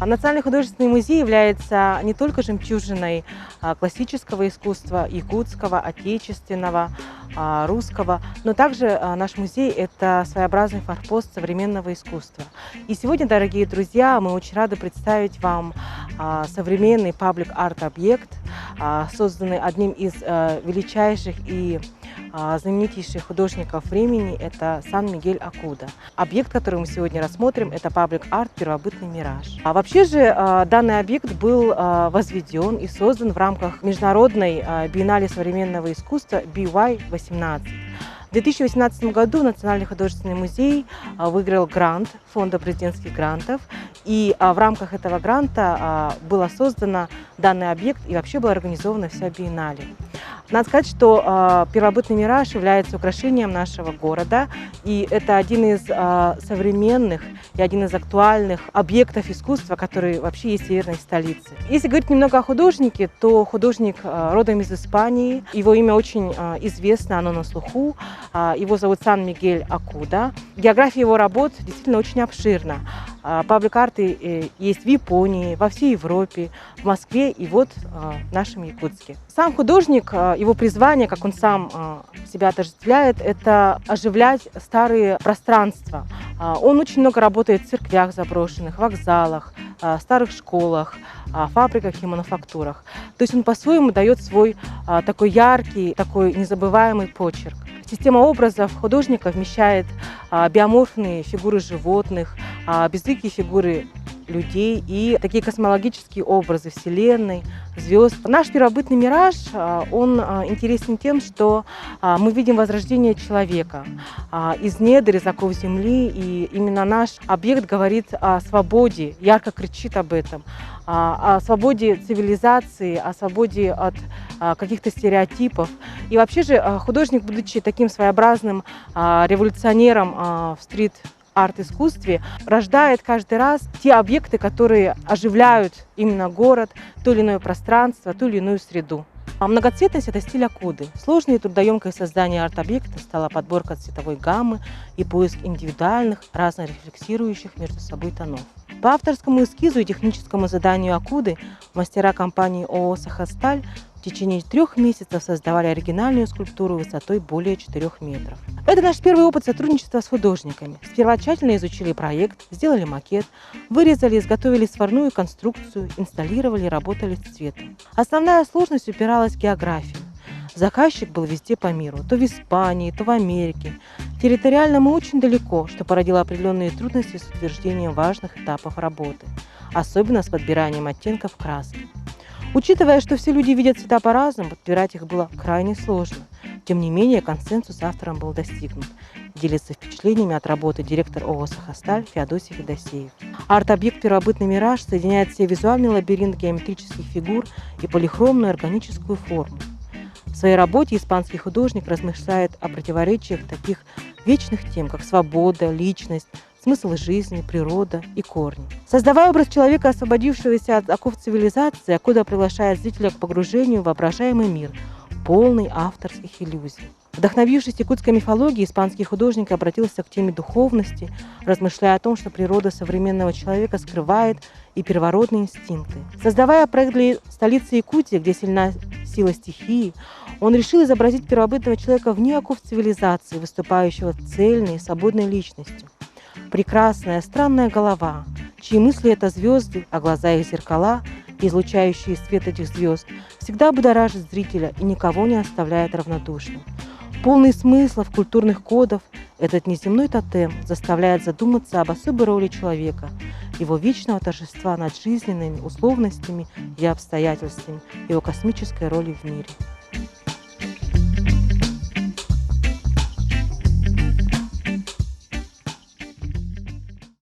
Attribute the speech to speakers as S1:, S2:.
S1: Национальный художественный музей является не только жемчужиной классического искусства, якутского, отечественного, русского, но также наш музей – это своеобразный форпост современного искусства. И сегодня, дорогие друзья, мы очень рады представить вам современный паблик-арт-объект, созданный одним из величайших и знаменитейших художников времени – это Сан-Мигель Акуда. Объект, который мы сегодня рассмотрим, это паблик-арт «Первобытный мираж». Вообще же данный объект был возведен и создан в рамках международной биеннале современного искусства BY-18. В 2018 году Национальный художественный музей выиграл грант Фонда президентских грантов, и в рамках этого гранта было создано данный объект и вообще была организована вся биеннале. Надо сказать, что первобытный мираж является украшением нашего города, и это один из современных и один из актуальных объектов искусства, который вообще есть в северной столице. Если говорить немного о художнике, то художник родом из Испании, его имя очень известно, оно на слуху, его зовут Сан-Мигель Акуда. География его работ действительно очень обширна. Паблик-арты есть в Японии, во всей Европе, в Москве и вот в нашем Якутске. Сам художник, его призвание, как он сам себя отождествляет, это оживлять старые пространства. Он очень много работает в церквях заброшенных, вокзалах, старых школах, фабриках и мануфактурах. То есть он по-своему дает свой такой яркий, такой незабываемый почерк. Система образов художника вмещает биоморфные фигуры животных, безликие фигуры людей и такие космологические образы Вселенной, звезд. Наш первобытный мираж, он интересен тем, что мы видим возрождение человека из недр, из оков земли, и именно наш объект говорит о свободе, ярко кричит об этом, о свободе цивилизации, о свободе от каких-то стереотипов. И вообще же художник, будучи таким своеобразным революционером в стрит-арт-искусстве, рождает каждый раз те объекты, которые оживляют именно город, то или иное пространство, ту или иную среду. Многоцветность – это стиль Акуды. Сложной и трудоемкой в создании арт-объекта стала подборка цветовой гаммы и поиск индивидуальных, разно рефлексирующих между собой тонов. По авторскому эскизу и техническому заданию Акуды мастера компании ООО «Сахасталь» в течение 3 месяцев создавали оригинальную скульптуру высотой более 4 метров. Это наш первый опыт сотрудничества с художниками. Сперва тщательно изучили проект, сделали макет, вырезали, изготовили сварную конструкцию, инсталлировали, работали с цветом. Основная сложность упиралась в географию. Заказчик был везде по миру, то в Испании, то в Америке. Территориально мы очень далеко, что породило определенные трудности с утверждением важных этапов работы, особенно с подбиранием оттенков краски. Учитывая, что все люди видят цвета по-разному, подбирать их было крайне сложно. Тем не менее, консенсус с автором был достигнут. Делится впечатлениями от работы директор ООО «Сахасталь» Феодосий Федосеев. Арт-объект «Первобытный мираж» соединяет в себе визуальный лабиринт геометрических фигур и полихромную органическую форму. В своей работе испанский художник размышляет о противоречиях таких вечных тем, как свобода, личность, смысл жизни, природа и корни. Создавая образ человека, освободившегося от оков цивилизации, Акуда приглашает зрителя к погружению в воображаемый мир, полный авторских иллюзий. Вдохновившись якутской мифологией, испанский художник обратился к теме духовности, размышляя о том, что природа современного человека скрывает и первородные инстинкты. Создавая проект для столицы Якутии, где сильна сила стихии, он решил изобразить первобытного человека вне оков цивилизации, выступающего цельной, свободной личностью. Прекрасная, странная голова, чьи мысли – это звезды, а глаза их зеркала, излучающие свет этих звезд, всегда будоражит зрителя и никого не оставляет равнодушным. Полный смыслов, культурных кодов, этот неземной тотем заставляет задуматься об особой роли человека, его вечного торжества над жизненными условностями и обстоятельствами, его космической роли в мире.